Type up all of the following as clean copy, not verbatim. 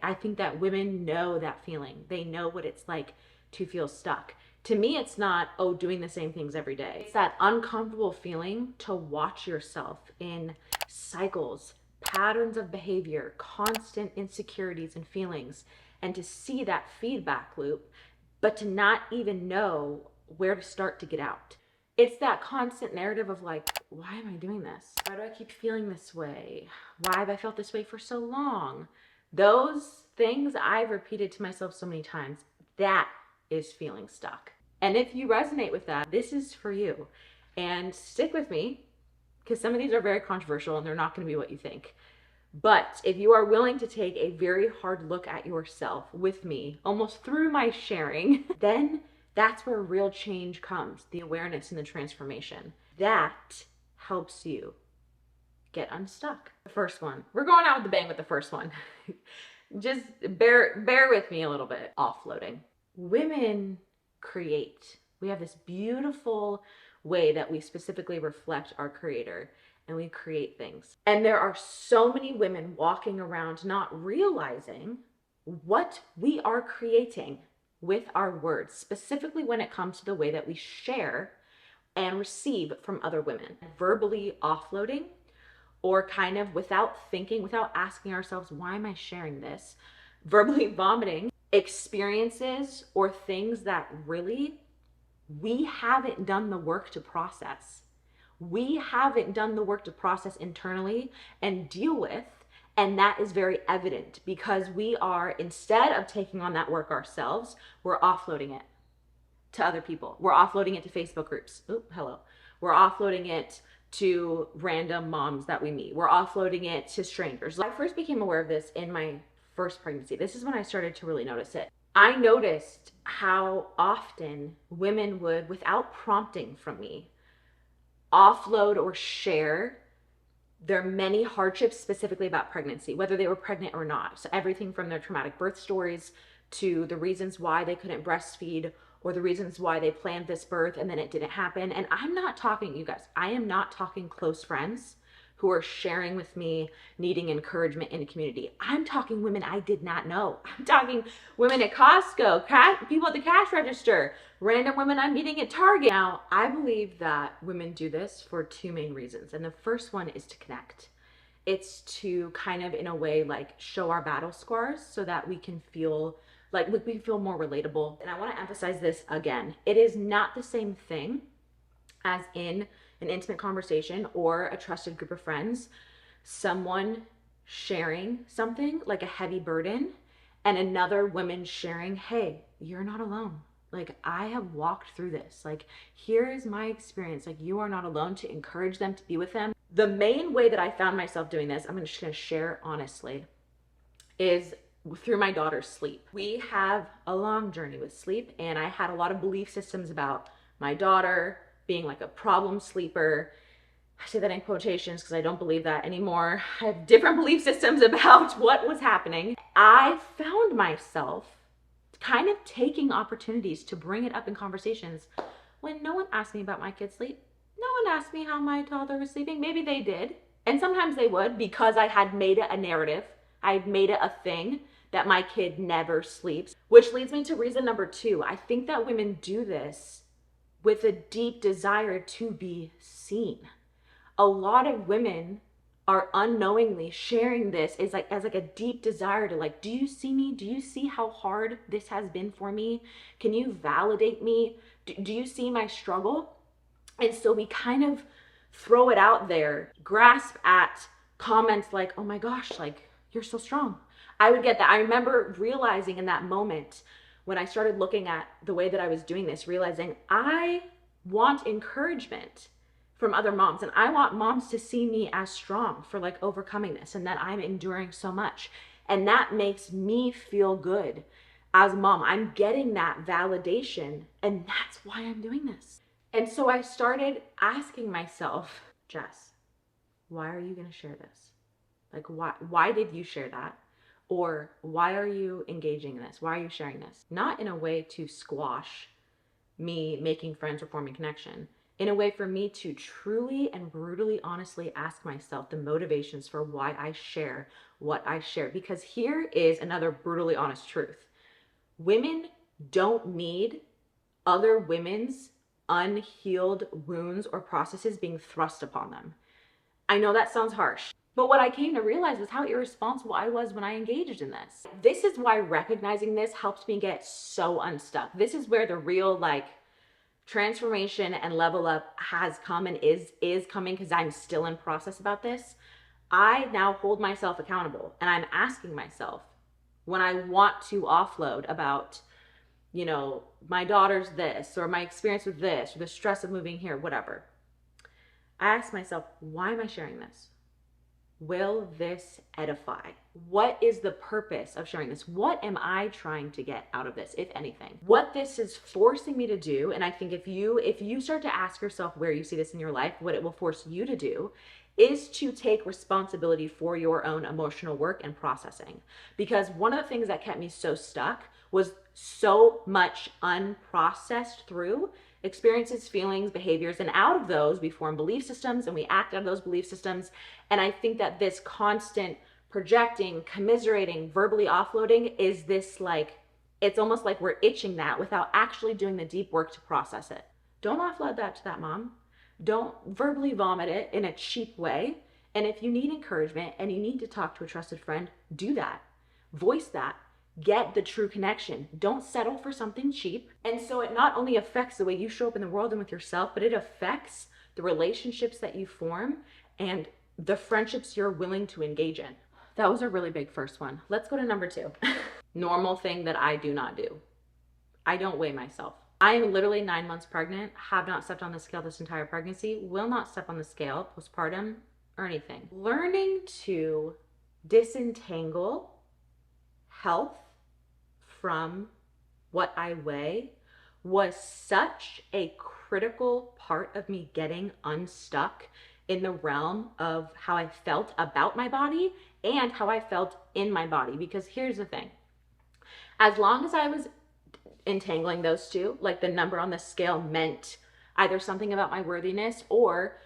I think that women know that feeling. They know what it's like to feel stuck. To me, it's not, oh, doing the same things every day. It's that uncomfortable feeling to watch yourself in cycles, patterns of behavior, constant insecurities and feelings, and to see that feedback loop, but to not even know where to start to get out. It's that constant narrative of like, why am I doing this? Why do I keep feeling this way? Why have I felt this way for so long? Those things I've repeated to myself so many times, that is feeling stuck. And if you resonate with that, this is for you. And stick with me, because some of these are very controversial and they're not going to be what you think. But if you are willing to take a very hard look at yourself with me, almost through my sharing, then that's where real change comes, the awareness and the transformation. That helps you get unstuck. The first one, we're going out with the bang with the first one. Just bear with me a little bit. Offloading. Women create. We have this beautiful way that we specifically reflect our creator, and we create things. And there are so many women walking around not realizing what we are creating with our words, specifically when it comes to the way that we share and receive from other women. Verbally offloading, or kind of without thinking, without asking ourselves, why am I sharing this? Verbally vomiting experiences or things that really we haven't done the work to process. We haven't done the work to process internally and deal with. And that is very evident because we are, instead of taking on that work ourselves, we're offloading it to other people. We're offloading it to Facebook groups. Oh, hello. We're offloading it to random moms that we meet. We're offloading it to strangers. I first became aware of this in my first pregnancy. This is when I started to really notice it. I noticed how often women would, without prompting from me, offload or share their many hardships specifically about pregnancy, whether they were pregnant or not. So everything from their traumatic birth stories to the reasons why they couldn't breastfeed, or the reasons why they planned this birth and then it didn't happen. And I'm not talking, you guys, I am not talking close friends who are sharing with me, needing encouragement in the community. I'm talking women I did not know. I'm talking women at Costco, people at the cash register, random women I'm meeting at Target. Now, I believe that women do this for two main reasons. And the first one is to connect. It's to kind of, in a way, like show our battle scars so that we can feel like we feel more relatable. And I want to emphasize this again. It is not the same thing as in an intimate conversation or a trusted group of friends, someone sharing something like a heavy burden and another woman sharing, hey, you're not alone. Like, I have walked through this. Like, here is my experience. Like, you are not alone, to encourage them, to be with them. The main way that I found myself doing this, I'm just going to share honestly, is through my daughter's sleep. We have a long journey with sleep, and I had a lot of belief systems about my daughter being like a problem sleeper. I say that in quotations because I don't believe that anymore. I have different belief systems about what was happening. I found myself kind of taking opportunities to bring it up in conversations when no one asked me about my kid's sleep. No one asked me how my toddler was sleeping. Maybe they did. And sometimes they would, because I had made it a narrative. I'd made it a thing that my kid never sleeps, which leads me to reason number two. I think that women do this with a deep desire to be seen. A lot of women are unknowingly sharing this as a deep desire to like, do you see me? Do you see how hard this has been for me? Can you validate me? Do you see my struggle? And so we kind of throw it out there, grasp at comments like, oh my gosh, like, you're so strong. I would get that. I remember realizing in that moment when I started looking at the way that I was doing this, realizing I want encouragement from other moms, and I want moms to see me as strong for like overcoming this and that I'm enduring so much. And that makes me feel good as a mom. I'm getting that validation, and that's why I'm doing this. And so I started asking myself, Jess, why are you going to share this? Like, why did you share that? Or why are you engaging in this? Why are you sharing this? Not in a way to squash me making friends or forming connection. in a way for me to truly and brutally honestly ask myself the motivations for why I share what I share. Because here is another brutally honest truth. Women don't need other women's unhealed wounds or processes being thrust upon them. I know that sounds harsh, but what I came to realize was how irresponsible I was when I engaged in this. This is why recognizing this helped me get so unstuck. This is where the real transformation and level up has come and is coming, because I'm still in process about this. I now hold myself accountable, and I'm asking myself when I want to offload about, my daughter's this, or my experience with this, or the stress of moving here, whatever. I ask myself, why am I sharing this? Will this edify? What is the purpose of sharing this? What am I trying to get out of this, if anything? What this is forcing me to do, and I think if you start to ask yourself where you see this in your life, what it will force you to do is to take responsibility for your own emotional work and processing. Because one of the things that kept me so stuck was so much unprocessed through experiences, feelings, behaviors, and out of those we form belief systems and we act out of those belief systems. And I think that this constant projecting, commiserating, verbally offloading is this it's almost like we're itching that without actually doing the deep work to process it. Don't offload that to that mom. Don't verbally vomit it in a cheap way. And if you need encouragement and you need to talk to a trusted friend, do that. Voice that. Get the true connection. Don't settle for something cheap. And so it not only affects the way you show up in the world and with yourself, but it affects the relationships that you form and the friendships you're willing to engage in. That was a really big first one. Let's go to number 2. Normal thing that I do not do. I don't weigh myself. I am literally 9 months pregnant, have not stepped on the scale this entire pregnancy, will not step on the scale, postpartum, or anything. Learning to disentangle health from what I weigh was such a critical part of me getting unstuck in the realm of how I felt about my body and how I felt in my body. Because here's the thing. As long as I was entangling those two, like the number on the scale meant either something about my worthiness or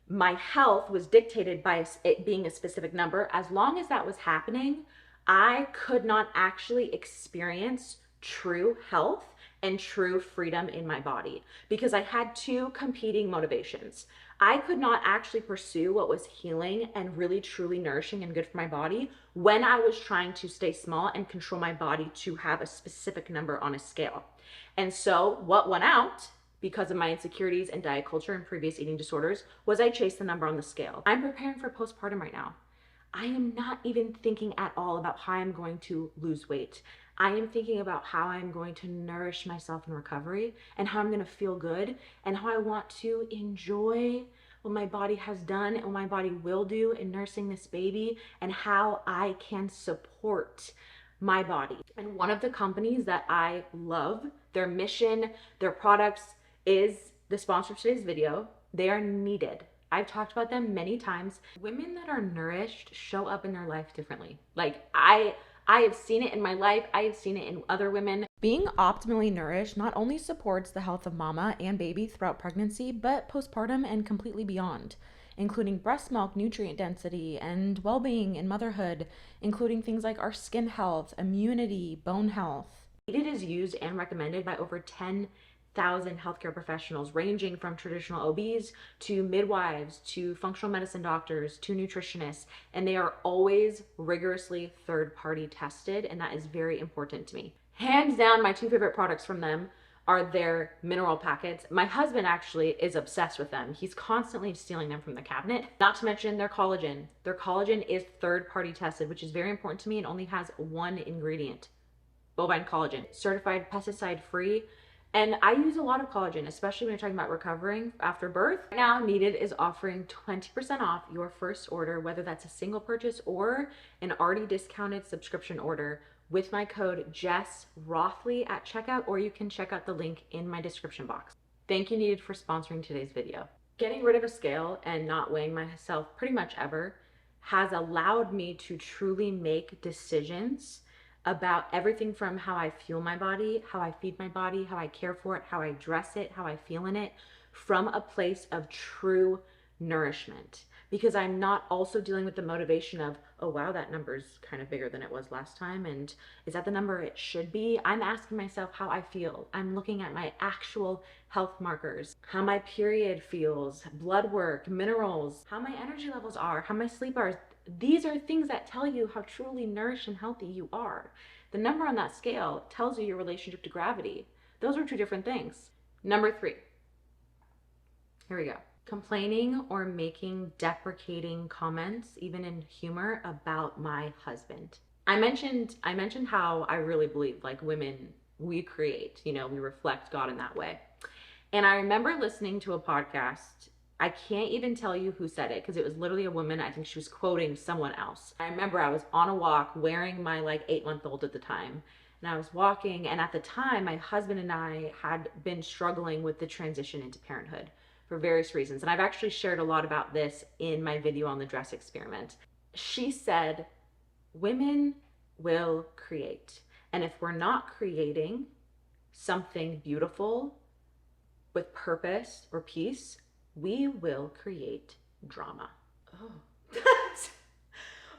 my health was dictated by it being a specific number, as long as that was happening, I could not actually experience true health and true freedom in my body because I had two competing motivations. I could not actually pursue what was healing and really truly nourishing and good for my body when I was trying to stay small and control my body to have a specific number on a scale. And so what went out because of my insecurities and diet culture and previous eating disorders was I chased the number on the scale. I'm preparing for postpartum right now. I am not even thinking at all about how I'm going to lose weight. I am thinking about how I'm going to nourish myself in recovery and how I'm going to feel good and how I want to enjoy what my body has done and what my body will do in nursing this baby and how I can support my body. And one of the companies that I love, their mission, their products is the sponsor of today's video. They are needed. I've talked about them many times. Women that are nourished show up in their life differently. Like I have seen it in my life. I have seen it in other women. Being optimally nourished not only supports the health of mama and baby throughout pregnancy, but postpartum and completely beyond, including breast milk nutrient density and well-being in motherhood, including things like our skin health, immunity, bone health. It is used and recommended by over 10,000 healthcare professionals, ranging from traditional OBs to midwives to functional medicine doctors to nutritionists, and they are always rigorously third-party tested, and that is very important to me. Hands down, my two favorite products from them are their mineral packets. My husband actually is obsessed with them. He's constantly stealing them from the cabinet. Not to mention their collagen. Their collagen is third-party tested, which is very important to me and only has one ingredient: bovine collagen, certified pesticide-free. And I use a lot of collagen, especially when you're talking about recovering after birth. Right now, Needed is offering 20% off your first order, whether that's a single purchase or an already discounted subscription order, with my code JessRothley at checkout, or you can check out the link in my description box. Thank you, Needed, for sponsoring today's video. Getting rid of a scale and not weighing myself pretty much ever has allowed me to truly make decisions about everything from how I fuel my body, how I feed my body, how I care for it, how I dress it, how I feel in it, from a place of true nourishment, because I'm not also dealing with the motivation of, oh wow, that number's kind of bigger than it was last time, and is that the number it should be? I'm asking myself how I feel. I'm looking at my actual health markers, how my period feels, blood work, minerals, how my energy levels are, how my sleep are. These are things that tell you how truly nourished and healthy you are. The number on that scale tells you your relationship to gravity. Those are two different things. Number 3. Here we go. Complaining or making deprecating comments, even in humor, about my husband. I mentioned how I really believe like women, we create, we reflect God in that way. And I remember listening to a podcast. I can't even tell you who said it because it was literally a woman. I think she was quoting someone else. I remember I was on a walk wearing my 8-month-old at the time. And I was walking, and at the time, my husband and I had been struggling with the transition into parenthood for various reasons. And I've actually shared a lot about this in my video on the dress experiment. She said, women will create. And if we're not creating something beautiful with purpose or peace, we will create drama.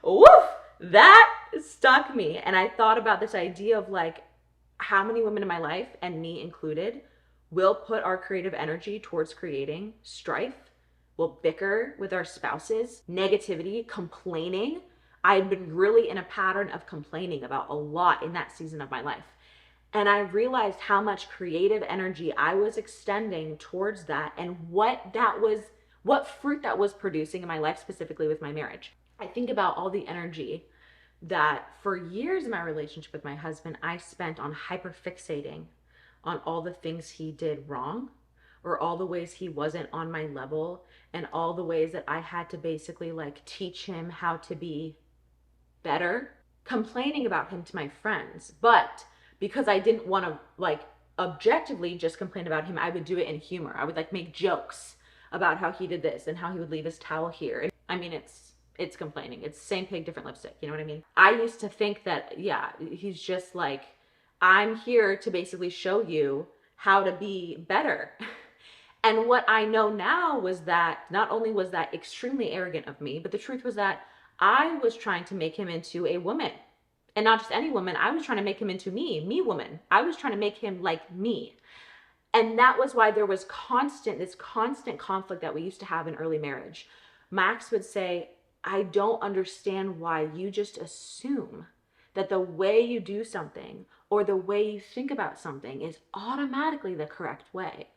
Oh, woof, that stuck me. And I thought about this idea of how many women in my life, and me included, will put our creative energy towards creating strife, will bicker with our spouses, negativity, complaining. I've been really in a pattern of complaining about a lot in that season of my life. And I realized how much creative energy I was extending towards that, and what fruit that was producing in my life, specifically with my marriage. I think about all the energy that for years in my relationship with my husband, I spent on hyperfixating on all the things he did wrong, or all the ways he wasn't on my level, and all the ways that I had to basically teach him how to be better, complaining about him to my friends. But because I didn't want to objectively just complain about him, I would do it in humor. I would make jokes about how he did this and how he would leave his towel here. And I mean, it's complaining. It's same pig, different lipstick. You know what I mean? I used to think that, yeah, he's just I'm here to basically show you how to be better. And what I know now was that not only was that extremely arrogant of me, but the truth was that I was trying to make him into a woman. And not just any woman, I was trying to make him into me woman. I was trying to make him like me. And that was why there was this constant conflict that we used to have in early marriage. Max would say, I don't understand why you just assume that the way you do something or the way you think about something is automatically the correct way.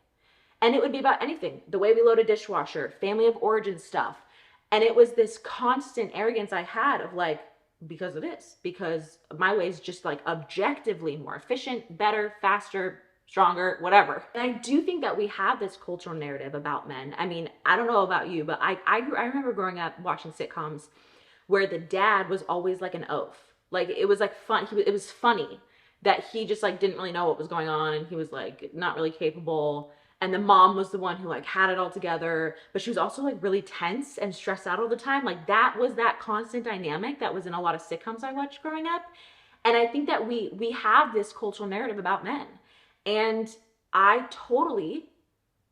And it would be about anything, the way we load a dishwasher, family of origin stuff. And it was this constant arrogance I had of because of this, because my way is just objectively more efficient, better, faster, stronger, whatever. And I do think that we have this cultural narrative about men. I mean, I don't know about you, but I remember growing up watching sitcoms where the dad was always an oaf. It was fun. It was funny that he just didn't really know what was going on, and he was not really capable. And the mom was the one who had it all together, but she was also really tense and stressed out all the time. That was that constant dynamic that was in a lot of sitcoms I watched growing up. And I think that we have this cultural narrative about men. And I totally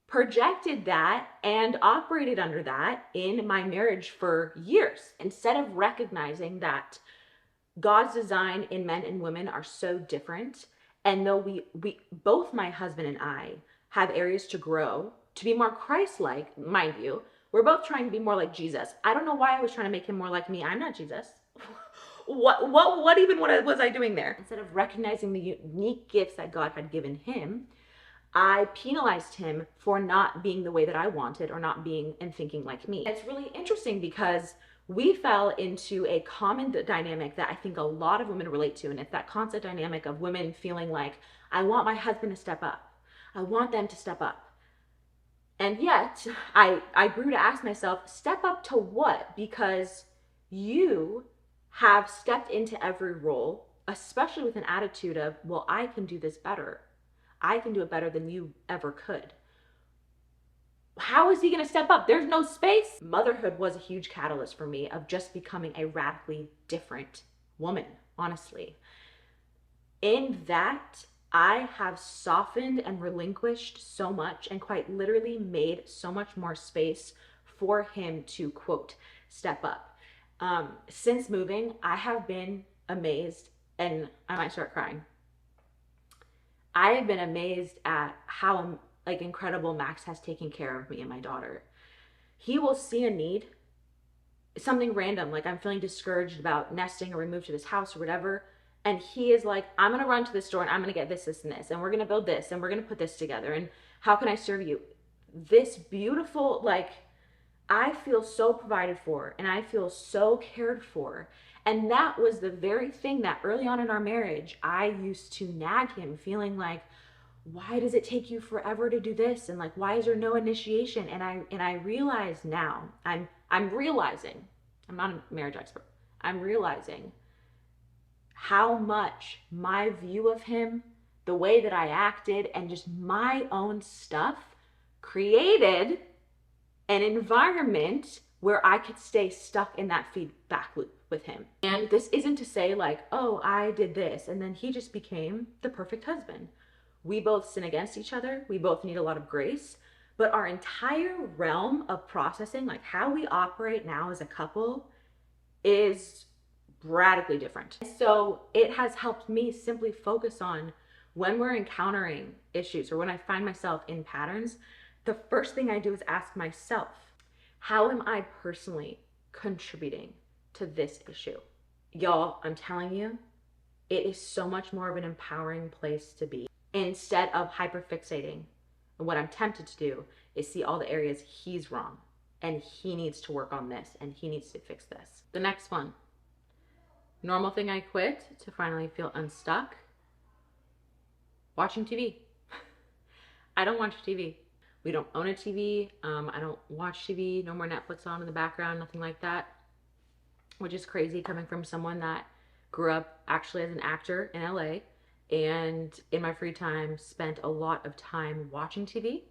projected that and operated under that in my marriage for years, instead of recognizing that God's design in men and women are so different. And though we both, my husband and I, have areas to grow, to be more Christ-like, mind you, we're both trying to be more like Jesus. I don't know why I was trying to make him more like me. I'm not Jesus. What was I doing there? Instead of recognizing the unique gifts that God had given him, I penalized him for not being the way that I wanted, or not being and thinking like me. It's really interesting because we fell into a common dynamic that I think a lot of women relate to. And it's that constant dynamic of women feeling I want my husband to step up. I want them to step up. And yet I grew to ask myself, step up to what? Because you have stepped into every role, especially with an attitude of, well, I can do this better. I can do it better than you ever could. How is he going to step up? There's no space. Motherhood was a huge catalyst for me of just becoming a radically different woman, honestly. In that, I have softened and relinquished so much and quite literally made so much more space for him to, quote, step up. Since moving, I have been amazed, and I might start crying. I have been amazed at how like incredible Max has taken care of me and my daughter. He will see a need, something random, like I'm feeling discouraged about nesting or we move to this house or whatever. And he is like, I'm gonna run to the store and I'm gonna get this, this, and this, and we're gonna build this and we're gonna put this together. And how can I serve you? This beautiful, like, I feel so provided for and I feel so cared for. And that was the very thing that early on in our marriage, I used to nag him, feeling like, why does it take you forever to do this? And like, why is there no initiation? And I realize now, I'm realizing, I'm not a marriage expert, I'm realizing how much my view of him, the way that I acted, and just my own stuff created an environment where I could stay stuck in that feedback loop with him. And this isn't to say like, oh, I did this and then he just became the perfect husband. We both sin against each other. We both need a lot of grace. But our entire realm of processing, like how we operate now as a couple, is radically different. So it has helped me simply focus on when we're encountering issues or when I find myself in patterns, the first thing I do is ask myself, how am I personally contributing to this issue? Y'all, I'm telling you, it is so much more of an empowering place to be. Instead of hyperfixating, and what I'm tempted to do is see all the areas he's wrong and he needs to work on this and he needs to fix this. The next one, normal thing I quit to finally feel unstuck, watching TV. I don't watch TV. We don't own a TV. I don't watch TV. No more Netflix on in the background, nothing like that. Which is crazy coming from someone that grew up actually as an actor in LA and in my free time spent a lot of time watching TV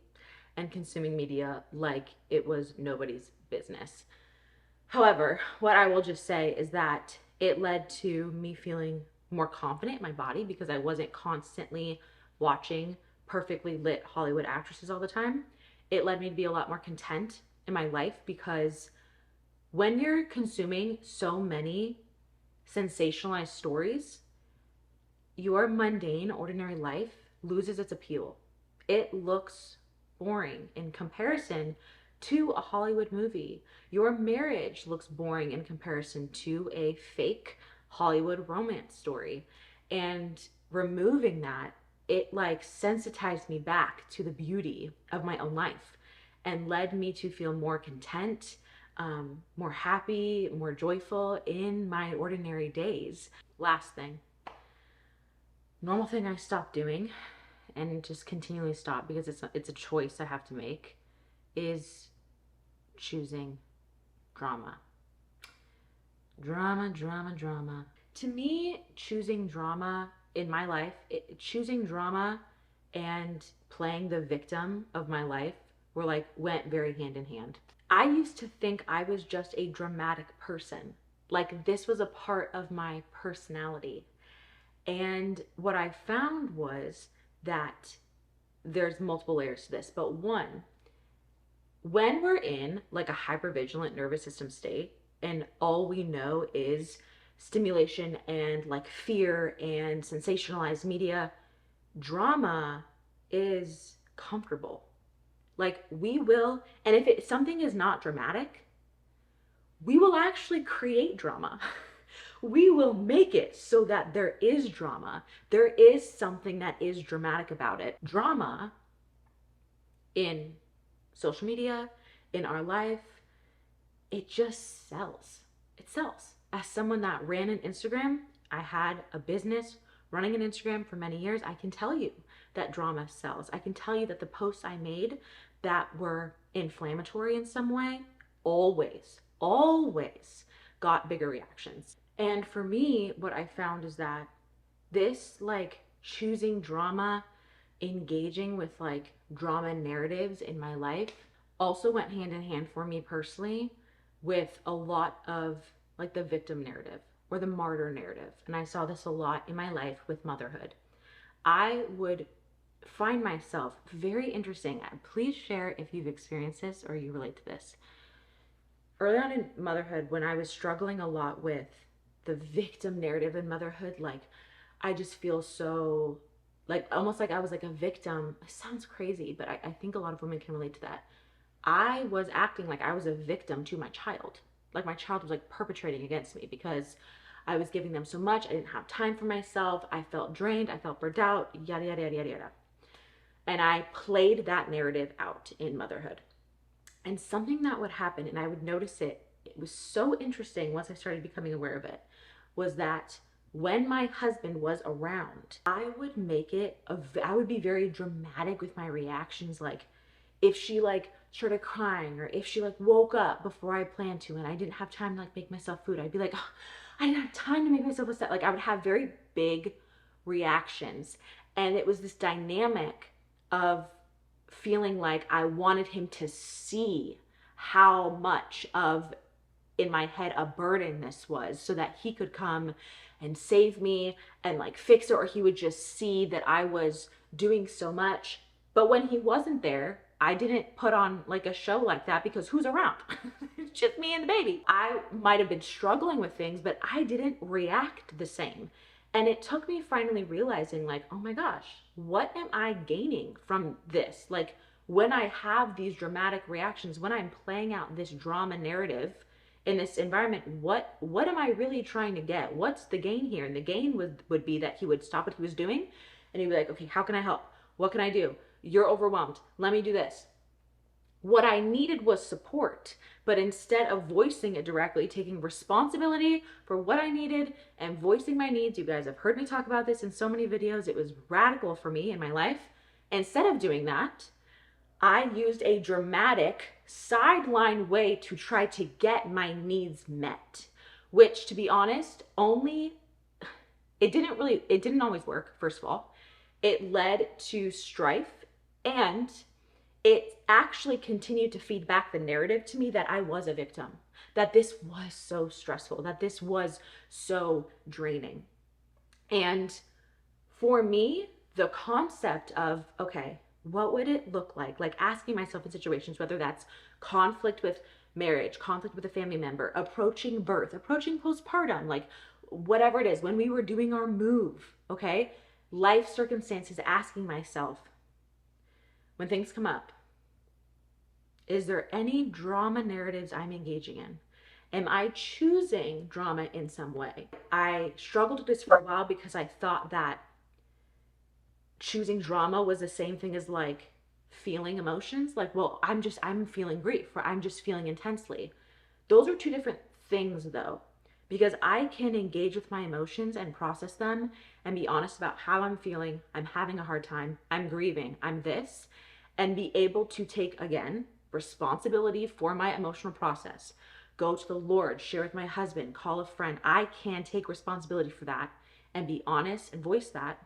and consuming media like it was nobody's business. However, what I will just say is that it led to me feeling more confident in my body because I wasn't constantly watching perfectly lit Hollywood actresses all the time. It led me to be a lot more content in my life because when you're consuming so many sensationalized stories, your mundane, ordinary life loses its appeal. It looks boring in comparison to a Hollywood movie. Your marriage looks boring in comparison to a fake Hollywood romance story. And removing that, it like sensitized me back to the beauty of my own life and led me to feel more content, more happy, more joyful in my ordinary days. Last thing, normal thing I stopped doing and just continually stop because it's a choice I have to make is choosing drama. Drama, drama, drama. To me, choosing drama in my life, choosing drama and playing the victim of my life went very hand in hand. I used to think I was just a dramatic person. Like this was a part of my personality. And what I found was that there's multiple layers to this, but one, when we're in like a hypervigilant nervous system state and all we know is stimulation and like fear and sensationalized media, drama is comfortable. Like we will, and if something is not dramatic, we will actually create drama. We will make it so that there is drama. There is something that is dramatic about it. Drama in social media, in our life, it just sells. It sells. As someone that ran an Instagram, I had a business running an Instagram for many years. I can tell you that drama sells. I can tell you that the posts I made that were inflammatory in some way, always got bigger reactions. And for me, what I found is that this like choosing drama, engaging with like drama narratives in my life also went hand in hand for me personally with a lot of like the victim narrative or the martyr narrative. And I saw this a lot in my life with motherhood. I would find myself, very interesting. Please share if you've experienced this or you relate to this. Early on in motherhood, when I was struggling a lot with the victim narrative in motherhood, like I just feel so like almost like I was like a victim. It sounds crazy, but I think a lot of women can relate to that. I was acting like I was a victim to my child. Like my child was like perpetrating against me because I was giving them so much. I didn't have time for myself. I felt drained. I felt burnt out, yada, yada, yada, yada, yada. And I played that narrative out in motherhood. And something that would happen, and I would notice it, it was so interesting once I started becoming aware of it, was that when my husband was around, I would make it, I would be very dramatic with my reactions. Like if she like started crying or if she like woke up before I planned to and I didn't have time to like make myself food, I'd be like, oh, I didn't have time to make myself a set. Like I would have very big reactions. And it was this dynamic of feeling like I wanted him to see how much of in my head a burden this was so that he could come and save me and like fix it, or he would just see that I was doing so much. But when he wasn't there, I didn't put on like a show like that because who's around? It's just me and the baby. I might have been struggling with things, but I didn't react the same. And it took me finally realizing like, oh my gosh, what am I gaining from this? Like when I have these dramatic reactions, when I'm playing out this drama narrative in this environment, what am I really trying to get? What's the gain here? And the gain would be that he would stop what he was doing and he'd be like, okay, how can I help? What can I do? You're overwhelmed. Let me do this. What I needed was support, but instead of voicing it directly, taking responsibility for what I needed and voicing my needs, you guys have heard me talk about this in so many videos. It was radical for me in my life. Instead of doing that, I used a dramatic sideline way to try to get my needs met, which to be honest, it didn't always work, first of all. It led to strife and it actually continued to feed back the narrative to me that I was a victim, that this was so stressful, that this was so draining. And for me, the concept of, okay, what would it look like asking myself in situations, whether that's conflict with marriage, conflict with a family member, approaching birth, approaching postpartum, like whatever it is, when we were doing our move, okay, life circumstances, asking myself, when things come up, is there any drama narratives I'm engaging in? Am I choosing drama in some way? I struggled with this for a while because I thought that choosing drama was the same thing as like feeling emotions. Like, well, I'm feeling grief, or I'm just feeling intensely. Those are two different things though, because I can engage with my emotions and process them and be honest about how I'm feeling. I'm having a hard time. I'm grieving. I'm this, and be able to take, again, responsibility for my emotional process. Go to the Lord, share with my husband, call a friend. I can take responsibility for that and be honest and voice that.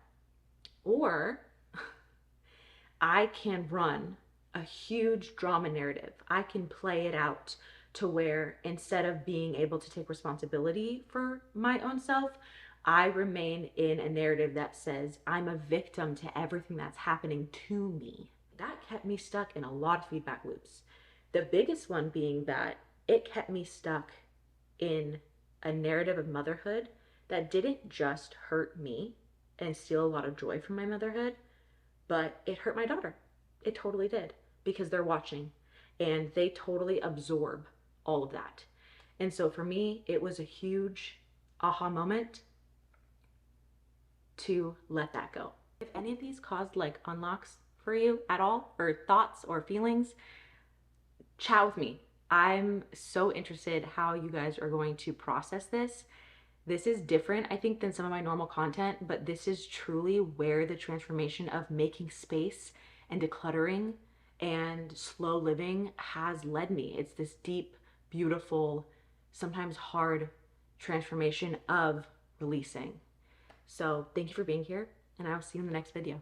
Or I can run a huge drama narrative. I can play it out to where instead of being able to take responsibility for my own self, I remain in a narrative that says I'm a victim to everything that's happening to me. That kept me stuck in a lot of feedback loops. The biggest one being that it kept me stuck in a narrative of motherhood that didn't just hurt me and steal a lot of joy from my motherhood, but it hurt my daughter. It totally did, because they're watching and they totally absorb all of that. And so for me, it was a huge aha moment to let that go. If any of these caused like unlocks for you at all, or thoughts or feelings, chat with me. I'm so interested how you guys are going to process this. This is different, I think, than some of my normal content, but this is truly where the transformation of making space and decluttering and slow living has led me. It's this deep, beautiful, sometimes hard transformation of releasing. So thank you for being here, and I will see you in the next video.